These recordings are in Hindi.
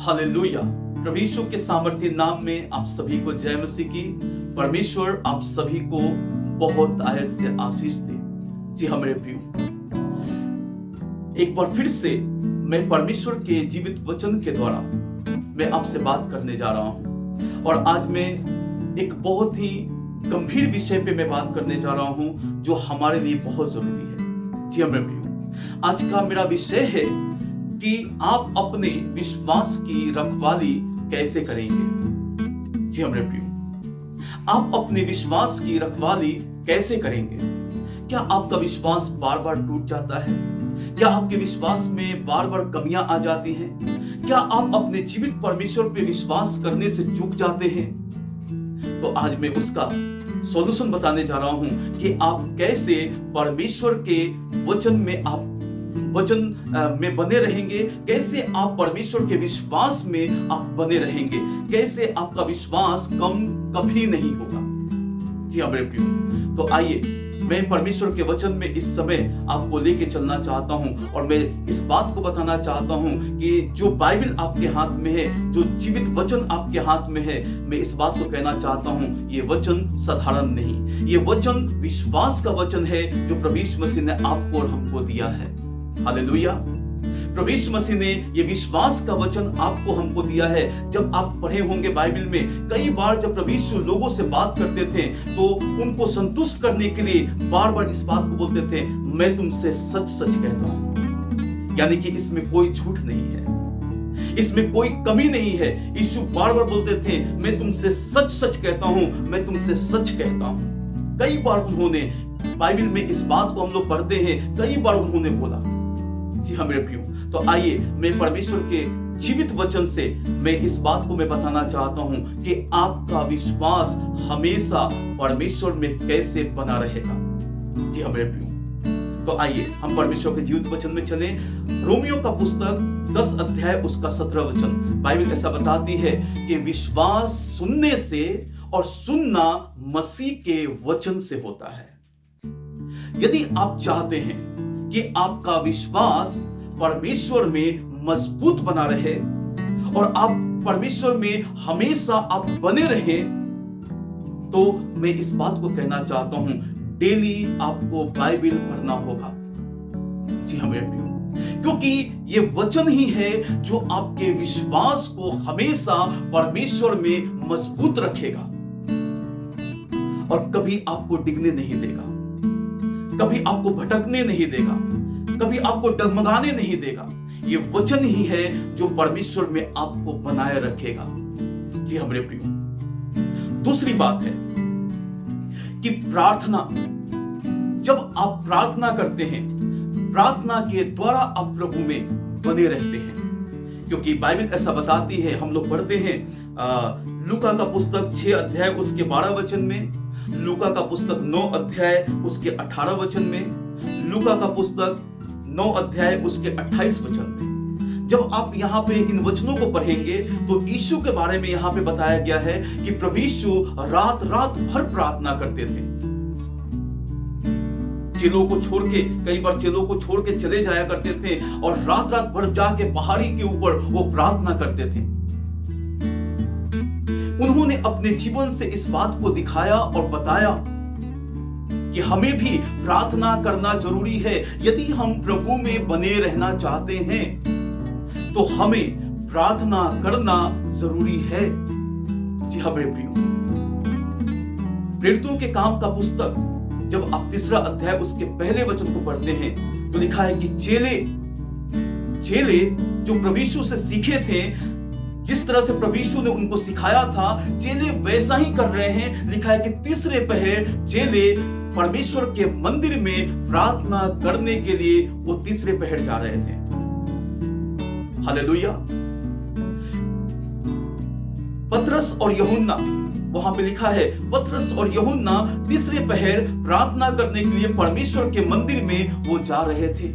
हालेलुया। प्रभु यीशु के सामर्थ्य नाम में आप सभी को जय मसीह की। परमेश्वर आप सभी को बहुत आयत से आशीष दे। जी हाँ मेरे प्रियो, एक बार फिर से मैं परमेश्वर के जीवित वचन के द्वारा मैं आपसे बात करने जा रहा हूं और आज मैं एक बहुत ही गंभीर विषय पे मैं बात करने जा रहा हूं जो हमारे लिए बहुत जरूरी है। जी हाँ मेरे प्रियो, आज का मेरा विषय है कि आप अपने विश्वास की रखवाली कैसे करेंगे। जी हाँ मेरे प्रियो, आप अपने विश्वास की रखवाली कैसे करेंगे। क्या आपका विश्वास बार बार टूट जाता है? क्या आपके विश्वास में बार बार कमियां आ जाती हैं? क्या आप अपने जीवित परमेश्वर पे विश्वास करने से चूक जाते हैं? तो आज मैं उसका सॉल्यूशन बताने जा रहा हूं कि आप कैसे परमेश्वर के वचन में बने रहेंगे, कैसे आप परमेश्वर के विश्वास में आप बने रहेंगे, कैसे आपका विश्वास कम कभी नहीं होगा। जी हाँ मेरे प्रियो, तो आइए मैं परमेश्वर के वचन में इस समय आपको लेके चलना चाहता हूं और मैं इस बात को बताना चाहता हूं कि जो बाइबल आपके हाथ में है, जो जीवित वचन आपके हाथ में है, मैं इस बात को कहना चाहता हूं, ये वचन साधारण नहीं, ये वचन विश्वास का वचन है जो प्रभु यीशु मसीह ने आपको और हमको दिया है। हालेलुया। प्रभु यीशु मसीह ने ये विश्वास का वचन आपको हमको दिया है। जब आप पढ़े होंगे बाइबल में, कई बार जब प्रभु यीशु लोगों से बात करते थे तो उनको संतुष्ट करने के लिए बार बार इस बात को बोलते थे, मैं तुमसे सच सच कहता हूं। यानी कि इसमें कोई झूठ नहीं है, इसमें कोई कमी नहीं है। यीशु बार बार बोलते थे, मैं तुमसे सच सच कहता हूं, मैं तुमसे सच कहता हूं। कई बार उन्होंने बाइबल में इस बात को हम लोग पढ़ते हैं, कई बार उन्होंने बोला। जी हाँ मेरे प्रियो, तो आइए मैं परमेश्वर के जीवित वचन से मैं इस बात को मैं बताना चाहता हूं कि आपका विश्वास हमेशा परमेश्वर में कैसे बना रहेगा। जी हाँ मेरे प्रियो, तो आइए हम परमेश्वर के जीवित वचन में चले। रोमियो का पुस्तक 10 अध्याय उसका 17 वचन, बाइबल ऐसा बताती है कि विश्वास सुनने से और सुनना मसीह के वचन से होता है। यदि आप चाहते हैं कि आपका विश्वास परमेश्वर में मजबूत बना रहे और आप परमेश्वर में हमेशा आप बने रहे, तो मैं इस बात को कहना चाहता हूं, डेली आपको बाइबल पढ़ना होगा। जी हाँ मेरे प्रियो, क्योंकि ये वचन ही है जो आपके विश्वास को हमेशा परमेश्वर में मजबूत रखेगा और कभी आपको डिगने नहीं देगा, कभी आपको भटकने नहीं देगा, कभी आपको डगमगाने नहीं देगा। ये वचन ही है जो परमेश्वर में आपको बनाए रखेगा। जी हमारे प्रियो, दूसरी बात है कि प्रार्थना, जब आप प्रार्थना करते हैं, प्रार्थना के द्वारा आप प्रभु में बने रहते हैं। क्योंकि बाइबल ऐसा बताती है, हम लोग पढ़ते हैं लूका का पुस्तक 6 अध्याय उसके 12 वचन में, लूका का पुस्तक 9 अध्याय उसके 18 वचन में, लूका का पुस्तक 9 अध्याय उसके 28 वचन में। जब आप यहाँ पे इन वचनों को पढ़ेंगे तो यीशु के बारे में यहाँ पे बताया गया है कि प्रभु यीशु रात रात भर प्रार्थना करते थे। चेलों को छोड़ के, कई बार चेलों को छोड़ के चले जाया करते थे और रात रात भर जाके पहाड़ी के ऊपर वो प्रार्थना करते थे। उन्होंने अपने जीवन से इस बात को दिखाया और बताया कि हमें भी प्रार्थना करना जरूरी है। यदि हम प्रभु में बने रहना चाहते हैं तो हमें प्रार्थना करना जरूरी है। जी हाँ मेरे प्रियो, प्रेरितों के काम का पुस्तक जब आप 3 अध्याय उसके पहले वचन को पढ़ते हैं तो लिखा है कि चेले जो प्रभु यीशु से सीखे थे, जिस तरह से प्रभु यीशु ने उनको सिखाया था, चेले वैसा ही कर रहे हैं। लिखा है कि तीसरे पहर चेले परमेश्वर के मंदिर में प्रार्थना करने के लिए वो तीसरे पहर जा रहे थे। हालेलुया। पतरस और यूहन्ना, वहां पे लिखा है पतरस और यूहन्ना तीसरे पहर प्रार्थना करने के लिए परमेश्वर के मंदिर में वो जा रहे थे।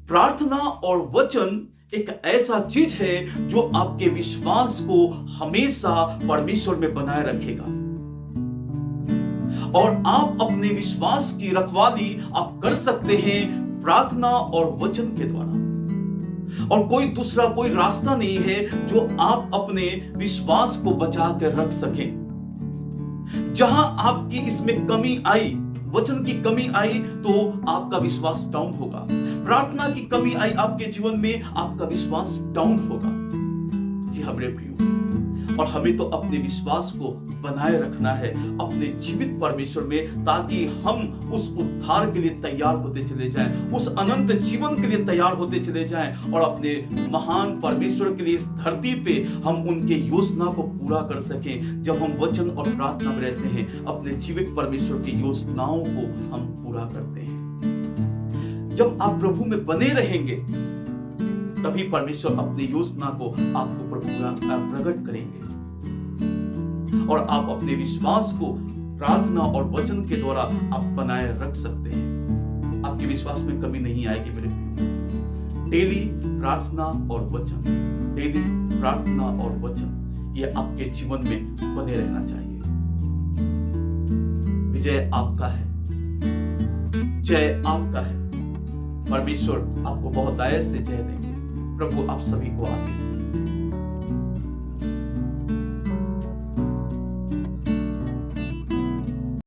प्रार्थना और वचन एक ऐसा चीज है जो आपके विश्वास को हमेशा परमेश्वर में बनाए रखेगा और आप अपने विश्वास की रखवाली आप कर सकते हैं प्रार्थना और वचन के द्वारा। और कोई दूसरा कोई रास्ता नहीं है जो आप अपने विश्वास को बचा कर रख सकें। जहां आपकी इसमें कमी आई, वचन की कमी आई, तो आपका विश्वास डाउन होगा। प्रार्थना की कमी आई आपके जीवन में, आपका विश्वास डाउन होगा। जी हाँ मेरे प्रियो, और हमें तो अपने विश्वास को बनाए रखना है अपने जीवित परमेश्वर में, ताकि हम उस उद्धार के लिए तैयार होते चले जाएं, उस अनंत जीवन के लिए तैयार होते चले जाएं, और अपने महान परमेश्वर के लिए इस धरती पे हम उनके योजना को पूरा कर सकें। जब हम वचन और प्रार्थना में रहते हैं, अपने जीवित परमेश्वर की योजनाओं को हम पूरा करते हैं। जब आप प्रभु में बने रहेंगे, तभी परमेश्वर अपनी योजना को आपके ऊपर पूरा प्रकट करेंगे, और आप अपने विश्वास को प्रार्थना और वचन के द्वारा आप बनाए रख सकते हैं। आपके विश्वास में कमी नहीं आएगी मेरे प्रियो। डेली प्रार्थना और वचन, डेली प्रार्थना और वचन, ये आपके जीवन में बने रहना चाहिए। विजय आपका है, जय आपका है। परमेश्वर आपको बहुत आयत से जय देंगे। प्रभु आप सभी को आशीष दें।